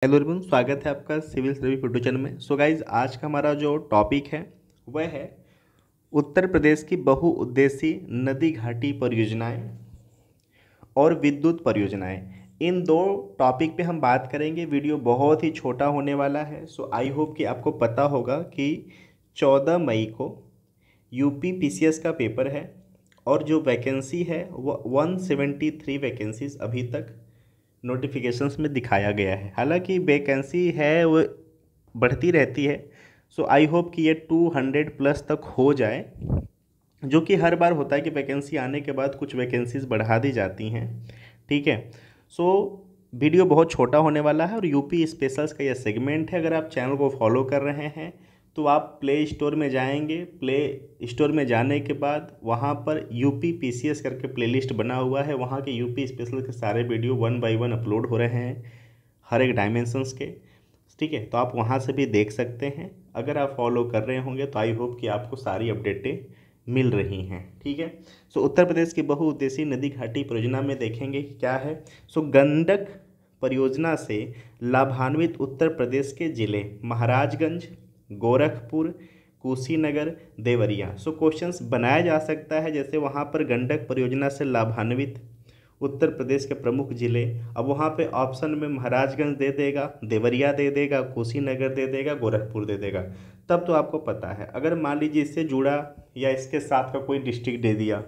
Hello everyone, स्वागत है आपका सिविल सर्विस यूट्यूब चैनल में। सो गाइज, आज का हमारा जो टॉपिक है वह है उत्तर प्रदेश की बहुउद्देशीय नदी घाटी परियोजनाएं और विद्युत परियोजनाएं। इन दो टॉपिक पे हम बात करेंगे। वीडियो बहुत ही छोटा होने वाला है। सो आई होप कि आपको पता होगा कि 14 मई को यूपी पीसीएस का पेपर है और जो वैकेंसी है वो 173 वैकेंसीज अभी तक नोटिफिकेशंस में दिखाया गया है। हालांकि वैकेंसी है वो बढ़ती रहती है। सो आई होप कि ये 200 प्लस तक हो जाए, जो कि हर बार होता है कि वैकेंसी आने के बाद कुछ वैकेंसीज बढ़ा दी जाती हैं। ठीक है। सो वीडियो बहुत छोटा होने वाला है और यूपी स्पेशल्स का यह सेगमेंट है। अगर आप चैनल को फॉलो कर रहे हैं तो आप प्ले स्टोर में जाएंगे। प्ले स्टोर में जाने के बाद वहाँ पर यूपी पीसीएस करके प्लेलिस्ट बना हुआ है। वहाँ के यूपी स्पेशल के सारे वीडियो 1 बाय 1 अपलोड हो रहे हैं, हर एक डायमेंशंस के। ठीक है, तो आप वहाँ से भी देख सकते हैं। अगर आप फॉलो कर रहे होंगे तो आई होप कि आपको सारी अपडेटें मिल रही हैं। ठीक है। सो उत्तर प्रदेश की बहुउद्देशीय नदी घाटी परियोजना में देखेंगे कि क्या है। सो गंडक परियोजना से लाभान्वित उत्तर प्रदेश के जिले महाराजगंज, गोरखपुर, कुशीनगर, देवरिया। सो क्वेश्चंस बनाया जा सकता है, जैसे वहाँ पर गंडक परियोजना से लाभान्वित उत्तर प्रदेश के प्रमुख जिले। अब वहाँ पे ऑप्शन में महाराजगंज दे देगा, देवरिया दे देगा, कुशीनगर दे देगा, गोरखपुर दे देगा। तब तो आपको पता है। अगर मान लीजिए इससे जुड़ा या इसके साथ का कोई डिस्ट्रिक्ट दे दिया,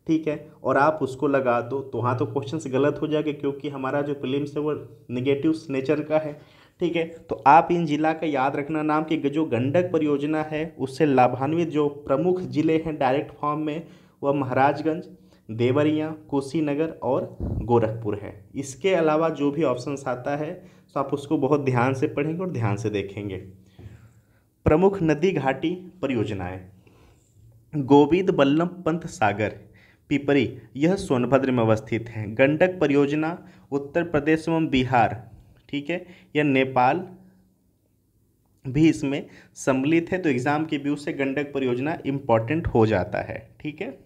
ठीक है, और आप उसको लगा दो तो वहाँ तो क्वेश्चंस गलत हो जाएंगे, क्योंकि हमारा जो प्रीलिम्स है वो निगेटिव नेचर का है। ठीक है, तो आप इन जिला का याद रखना नाम कि जो गंडक परियोजना है उससे लाभान्वित जो प्रमुख जिले हैं डायरेक्ट फॉर्म में, वह महाराजगंज, देवरिया, कुशीनगर और गोरखपुर है। इसके अलावा जो भी ऑप्शंस आता है तो आप उसको बहुत ध्यान से पढ़ेंगे और ध्यान से देखेंगे। प्रमुख नदी घाटी परियोजनाएं: गोविंद बल्लभ पंत सागर, पिपरी, यह सोनभद्र में अवस्थित है। गंडक परियोजना उत्तर प्रदेश एवं बिहार, ठीक है, यह नेपाल भी इसमें सम्मिलित है। तो एग्जाम के व्यू से गंडक परियोजना इंपॉर्टेंट हो जाता है। ठीक है।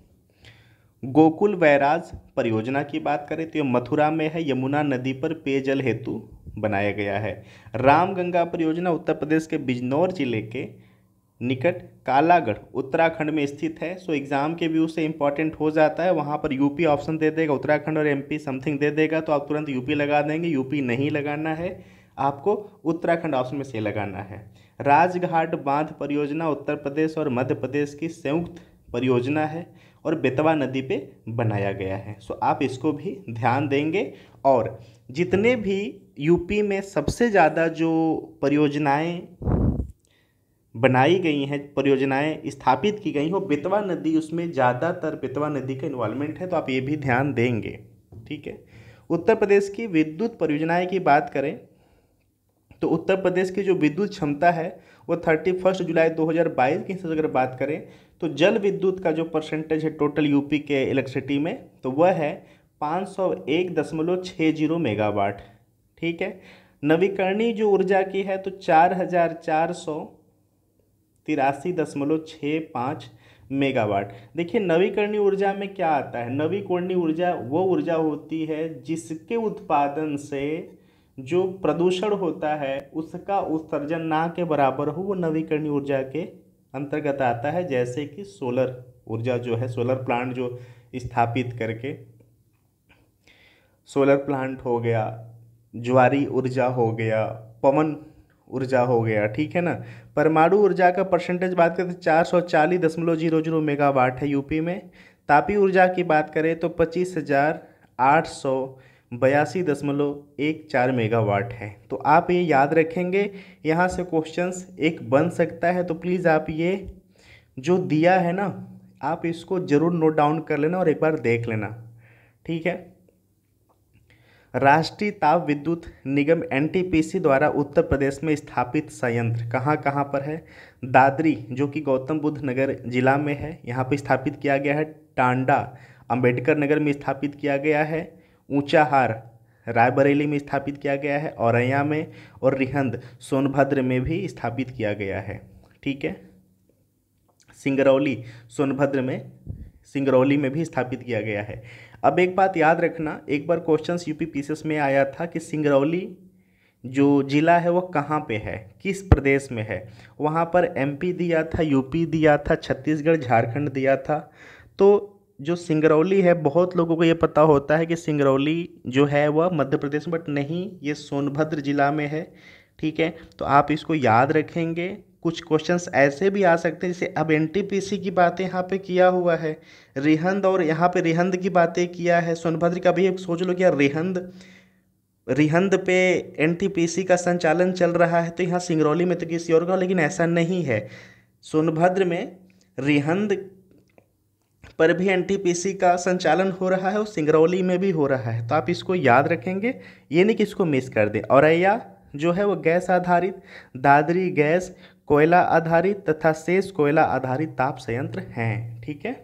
गोकुल बैराज परियोजना की बात करें तो यह मथुरा में है, यमुना नदी पर पेयजल हेतु बनाया गया है। रामगंगा परियोजना उत्तर प्रदेश के बिजनौर जिले के निकट कालागढ़ उत्तराखंड में स्थित है। सो एग्जाम के व्यू से इंपॉर्टेंट हो जाता है। वहाँ पर यूपी ऑप्शन दे देगा, उत्तराखंड और एमपी समथिंग दे देगा, तो आप तुरंत यूपी लगा देंगे। यूपी नहीं लगाना है आपको, उत्तराखंड ऑप्शन में से लगाना है। राजघाट बांध परियोजना उत्तर प्रदेश और मध्य प्रदेश की संयुक्त परियोजना है और बेतवा नदी पे बनाया गया है। सो आप इसको भी ध्यान देंगे। और जितने भी यूपी में सबसे ज़्यादा जो परियोजनाएं बनाई गई हैं, परियोजनाएं स्थापित की गई हो, बेतवा नदी, उसमें ज़्यादातर बेतवा नदी का इन्वॉल्वमेंट है, तो आप ये भी ध्यान देंगे। ठीक है। उत्तर प्रदेश की विद्युत परियोजनाएं की बात करें तो उत्तर प्रदेश की जो विद्युत क्षमता है वो 31 जुलाई 2022 के हिसाब से अगर बात करें तो जल विद्युत का जो परसेंटेज है टोटल यूपी के इलेक्ट्रिसिटी में, तो वह है 501.60 मेगावाट। ठीक है। नवीकरणीय जो ऊर्जा की है तो 4483.65 मेगावाट। देखिए, नवीकरणीय ऊर्जा में क्या आता है। नवीकरणीय ऊर्जा वो ऊर्जा होती है जिसके उत्पादन से जो प्रदूषण होता है उसका उत्सर्जन ना के बराबर हो, वो नवीकरणीय ऊर्जा के अंतर्गत आता है। जैसे कि सोलर ऊर्जा जो है, सोलर प्लांट जो स्थापित करके, सोलर प्लांट हो गया, ज्वारी ऊर्जा हो गया, पवन ऊर्जा हो गया। ठीक है ना। परमाणु ऊर्जा का परसेंटेज बात करें तो 440.00 मेगावाट है यूपी में। तापीय ऊर्जा की बात करें तो 25,882.14 मेगावाट है। तो आप ये याद रखेंगे, यहाँ से क्वेश्चंस एक बन सकता है। तो प्लीज़ आप ये जो दिया है ना, आप इसको ज़रूर नोट डाउन कर लेना और एक बार देख लेना। ठीक है। राष्ट्रीय ताप विद्युत निगम एनटीपीसी द्वारा उत्तर प्रदेश में स्थापित संयंत्र कहाँ कहाँ पर है। दादरी, जो कि गौतम बुद्ध नगर जिला में है, यहाँ पर स्थापित किया गया है। टांडा अंबेडकर नगर में स्थापित किया गया है। ऊंचाहार रायबरेली में स्थापित किया गया है। औरैया में और रिहंद सोनभद्र में भी स्थापित किया गया है। ठीक है। सिंगरौली सोनभद्र में, सिंगरौली में भी स्थापित किया गया है। अब एक बात याद रखना, एक बार क्वेश्चंस यूपी पीसीएस में आया था कि सिंगरौली जो ज़िला है वो कहाँ पे है, किस प्रदेश में है। वहाँ पर एमपी दिया था, यूपी दिया था, छत्तीसगढ़, झारखंड दिया था। तो जो सिंगरौली है, बहुत लोगों को ये पता होता है कि सिंगरौली जो है वह मध्य प्रदेश में, बट नहीं, ये सोनभद्र जिला में है। ठीक है, तो आप इसको याद रखेंगे। कुछ क्वेश्चंस ऐसे भी आ सकते हैं, जैसे अब एनटीपीसी की बातें यहाँ पे किया हुआ है, रिहंद, और यहाँ पे रिहंद की बातें किया है, सोनभद्र का भी एक सोच लो कि यार रिहंद, रिहंद पे एनटीपीसी का संचालन चल रहा है, तो यहाँ सिंगरौली में तो किसी और का, लेकिन ऐसा नहीं है। सोनभद्र में रिहंद पर भी एनटीपीसी का संचालन हो रहा है और सिंगरौली में भी हो रहा है, तो आप इसको याद रखेंगे, ये नहीं कि इसको मिस कर दें। औरैया जो है वो गैस आधारित, दादरी गैस कोयला आधारित तथा शेष कोयला आधारित ताप संयंत्र हैं। ठीक है।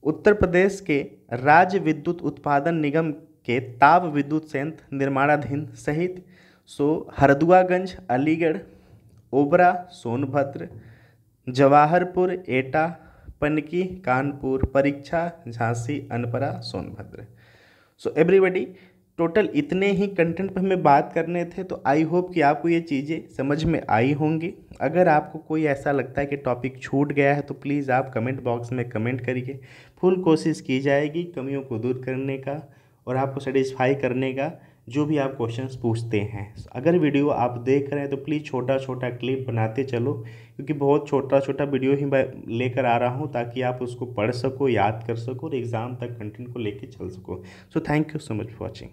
उत्तर प्रदेश के राज्य विद्युत उत्पादन निगम के ताप विद्युत संयंत्र निर्माणाधीन सहित हरदुआगंज, अलीगढ़, ओबरा, सोनभद्र, जवाहरपुर, एटा, पनकी, कानपुर, परीक्षा, Jhansi, Anpara, Sonbhadra. So everybody, total इतने ही कंटेंट पर हमें बात करने थे। तो आई होप कि आपको ये चीज़ें समझ में आई होंगी। अगर आपको कोई ऐसा लगता है कि टॉपिक छूट गया है तो प्लीज़ आप कमेंट बॉक्स में कमेंट करिए। फुल कोशिश की जाएगी कमियों को दूर करने का और आपको सेटिस्फाई करने का, जो भी आप क्वेश्चंस पूछते हैं। अगर वीडियो आप देख रहे हैं तो प्लीज़ छोटा छोटा क्लिप बनाते चलो, क्योंकि बहुत छोटा छोटा वीडियो ही मैं लेकर आ रहा हूँ ताकि आप उसको पढ़ सको, याद कर सको और एग्ज़ाम तक कंटेंट को लेके चल सको। So thank you so much for watching.